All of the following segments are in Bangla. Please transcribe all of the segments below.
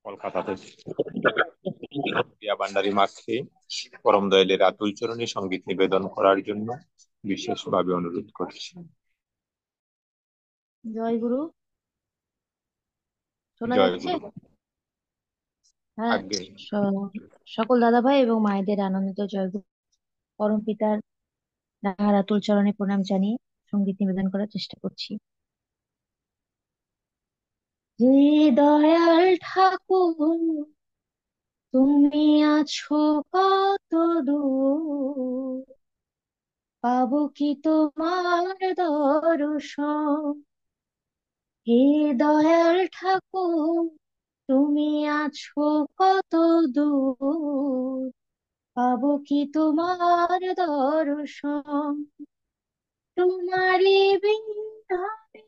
কলকাতা থেকে প্রিয়া ভান্ডারী মাকে পরম দয়ালের আতুল চরণে সঙ্গীত নিবেদন করার জন্য বিশেষভাবে অনুরোধ করছি। জয় গুরু। শোনা জয় যাচ্ছে? গুরু। হ্যাঁ। আজ্ঞে। স- সকল দাদা ভাই এবং মায়েদের আনন্দিত জয় গুরু। পরম পিতার রাহার আতুল চরণে প্রণাম জানিয়ে সঙ্গীত নিবেদন করার চেষ্টা করছি। হে দয়াল ঠাকুর, তুমি আছো কত দূর, পাবো কি তোমার দর্শন? হে দয়াল ঠাকুর, তুমি আছো কত দূর, পাবো কি তোমার দর্শন? তোমারই বিধানে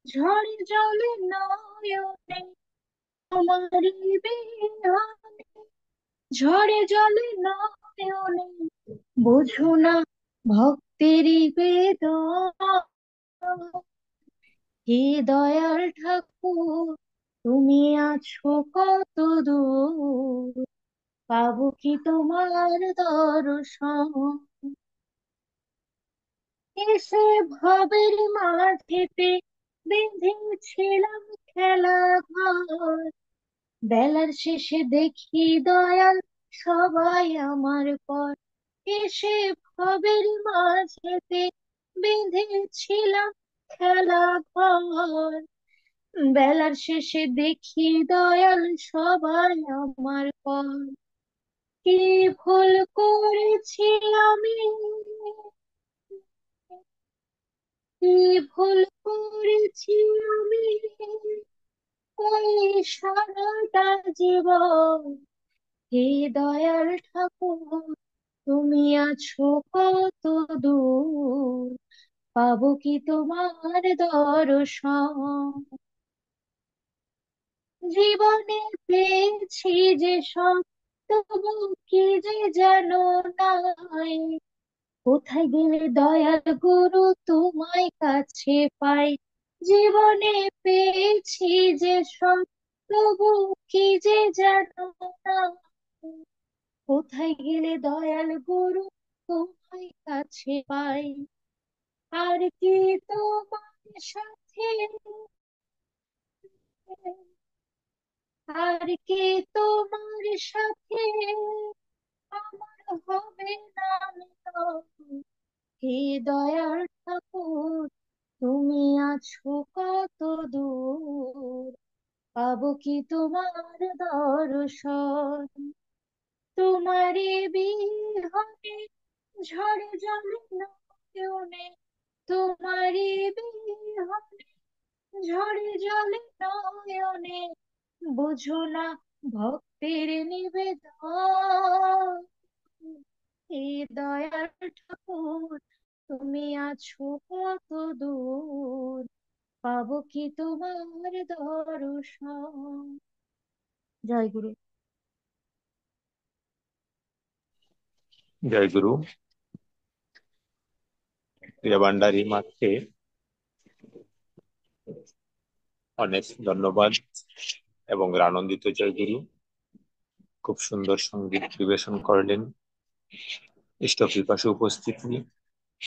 ঝড়ে জলে নয়নে, তোমারই বিধানে ঝড়ে জলে নয়নে, বোঝো না ভক্তেরই বেদনা? হে দয়াল ঠাকুর, তুমি আছো কত দূর, পাবো কি তোমার দর্শন? এসে ভবের মাঝেতে বেঁধেছিলাম খেলা ঘর, বেলার শেষে দেখি দয়াল সবাই আমার পর। এসে ভবের মাঝেতে বেঁধেছিলাম খেলা ঘর, বেলার শেষে দেখি দয়াল সবাই আমার পর। কি ভুল করেছি আমি, কি ভুল করেছি আমি, ওই সারাটা জীবন? হে দয়াল ঠাকুর, তুমি আছো কত দূর, পাবো কি তোমার দর্শন? জীবনে পেয়েছি যে সব, তবু কি যে যেন নাই। কোথায় গেলে দয়াল গুরু তোমায় কাছে পাই? জীবনে পেয়েছি যে সব, তবু কি যে যেন নাই। কোথায় গেলে দয়াল গুরু তোমায় কাছে পাই? আর কি তোমার সাথে, আর কি তোমার সাথে আমার হবে না মিলন? হে দয়াল ঠাকুর, তুমি আছো কত দূর, পাবো কি তোমার দর্শন? তোমারই বিহনে ঝড়ে জলে নয়নে, তোমারই বিহনে ঝড়ে জলে নয়নে, বুঝো না ভক্তের নিবেদন? হে দয়াল ঠাকুর, তুমি আছো কত দূর, পাবো কি তোমার দর্শন? জয় গুরু। জয় গুরু। প্রিয়া ভান্ডারী মাকে অনেক ধন্যবাদ এবং আনন্দিত। জয় গুরু। খুব সুন্দর সঙ্গীত পরিবেশন করলেন। ইষ্ট পিপাসু উপস্থিতি